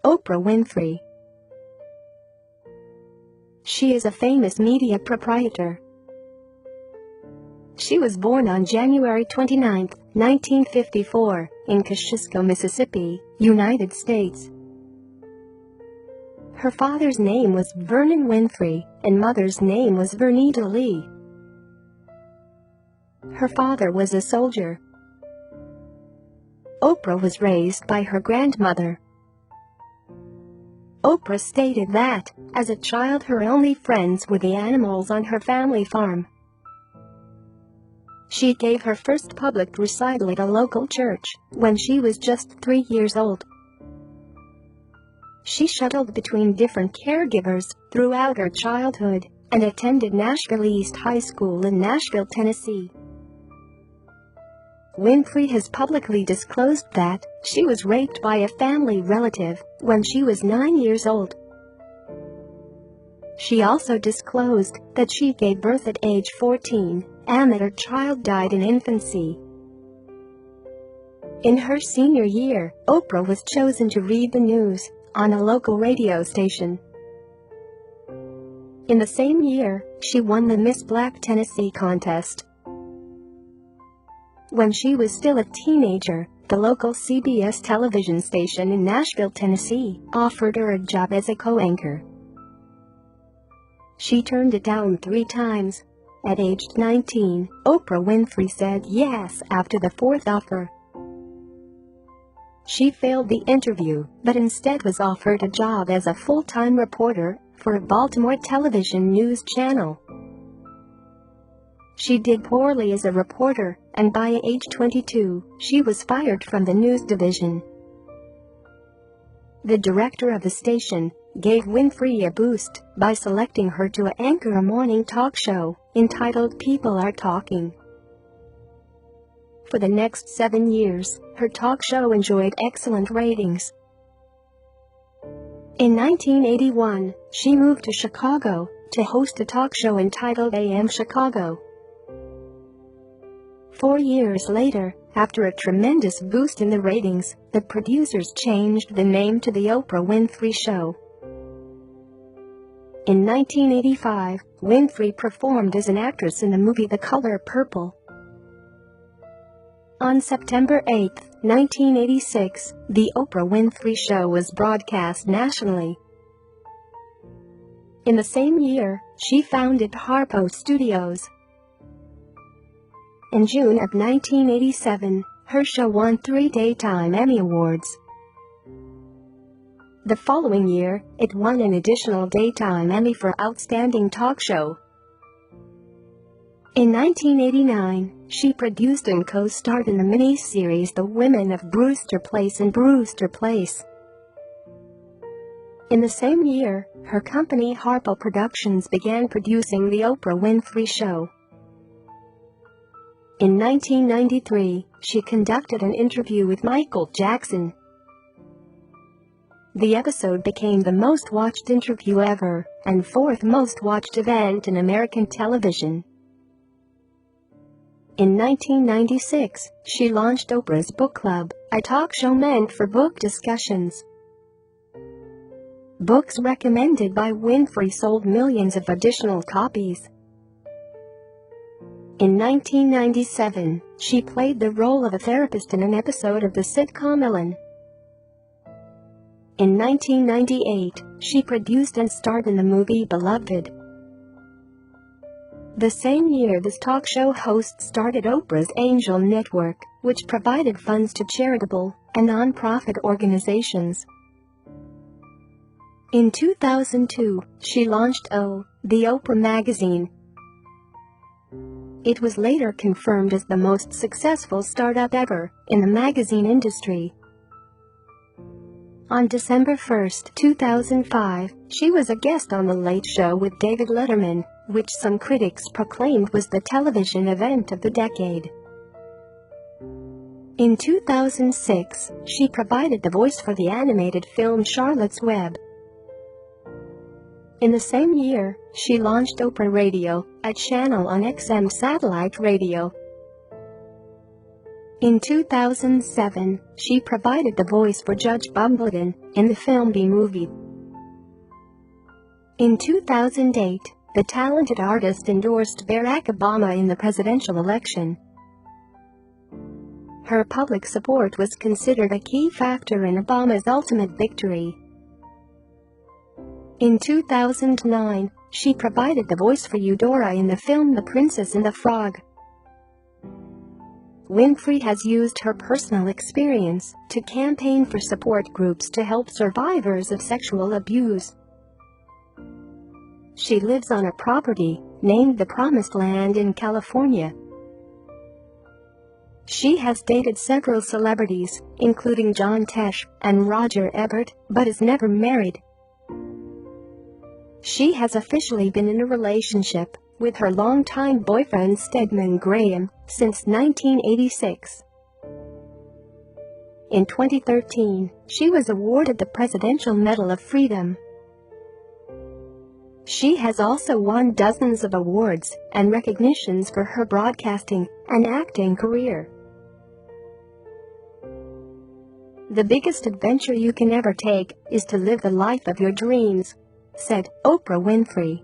Oprah Winfrey. She is a famous media proprietor. She was born on January 29, 1954, in Kosciuszko, Mississippi, United States. Her father's name was Vernon Winfrey, and mother's name was Vernita Lee. Her father was a soldier. Oprah was raised by her grandmother. Oprah stated that, as a child, her only friends were the animals on her family farm. She gave her first public recital at a local church when she was just 3 years old. She shuttled between different caregivers throughout her childhood and attended Nashville East High School in Nashville, Tennessee. Winfrey has publicly disclosed that she was raped by a family relative when she was 9 years old. She also disclosed that she gave birth at age 14 and that her child died in infancy. In her senior year, Oprah was chosen to read the news on a local radio station. In the same year, she won the Miss Black Tennessee contest. When she was still a teenager, the local CBS television station in Nashville, Tennessee, offered her a job as a co-anchor. She turned it down 3 times. At age 19, Oprah Winfrey said yes after the 4th offer. She failed the interview, but instead was offered a job as a full-time reporter for a Baltimore television news channel. She did poorly as a reporter, and by age 22, she was fired from the news division. The director of the station gave Winfrey a boost by selecting her to anchor a morning talk show entitled People Are Talking. For the next 7 years, her talk show enjoyed excellent ratings. In 1981, she moved to Chicago to host a talk show entitled AM Chicago. 4 years later, after a tremendous boost in the ratings, the producers changed the name to The Oprah Winfrey Show. In 1985, Winfrey performed as an actress in the movie The Color Purple. On September 8, 1986, The Oprah Winfrey Show was broadcast nationally. In the same year, she founded Harpo Studios. In June of 1987, her show won 3 Daytime Emmy Awards. The following year, it won an additional Daytime Emmy for Outstanding Talk Show. In 1989, she produced and co-starred in the mini-series The Women of Brewster Place and Brewster Place. In the same year, her company Harpo Productions began producing The Oprah Winfrey Show. In 1993, she conducted an interview with Michael Jackson. The episode became the most watched interview ever and 4th most watched event in American television. In 1996, she launched Oprah's Book Club, a talk show meant for book discussions. Books recommended by Winfrey sold millions of additional copies. In 1997, she played the role of a therapist in an episode of the sitcom Ellen. In 1998, she produced and starred in the movie Beloved. The same year, this talk show host started Oprah's Angel Network, which provided funds to charitable and non-profit organizations. In 2002, she launched The Oprah magazine. It was later confirmed as the most successful startup ever in the magazine industry. On December 1, 2005, she was a guest on The Late Show with David Letterman, which some critics proclaimed was the television event of the decade. In 2006, she provided the voice for the animated film Charlotte's Web. In the same year, she launched Oprah Radio, a channel on XM satellite radio. In 2007, she provided the voice for Judge Bumbleton in the film Movie. In 2008, the talented artist endorsed Barack Obama in the presidential election. Her public support was considered a key factor in Obama's ultimate victory. In 2009, she provided the voice for Eudora in the film The Princess and the Frog. Winfrey has used her personal experience to campaign for support groups to help survivors of sexual abuse. She lives on a property named the Promised Land in California. She has dated several celebrities, including John Tesh and Roger Ebert, but is never married. She has officially been in a relationship with her longtime boyfriend Stedman Graham since 1986. In 2013, she was awarded the Presidential Medal of Freedom. She has also won dozens of awards and recognitions for her broadcasting and acting career. "The biggest adventure you can ever take is to live the life of your dreams," said Oprah Winfrey.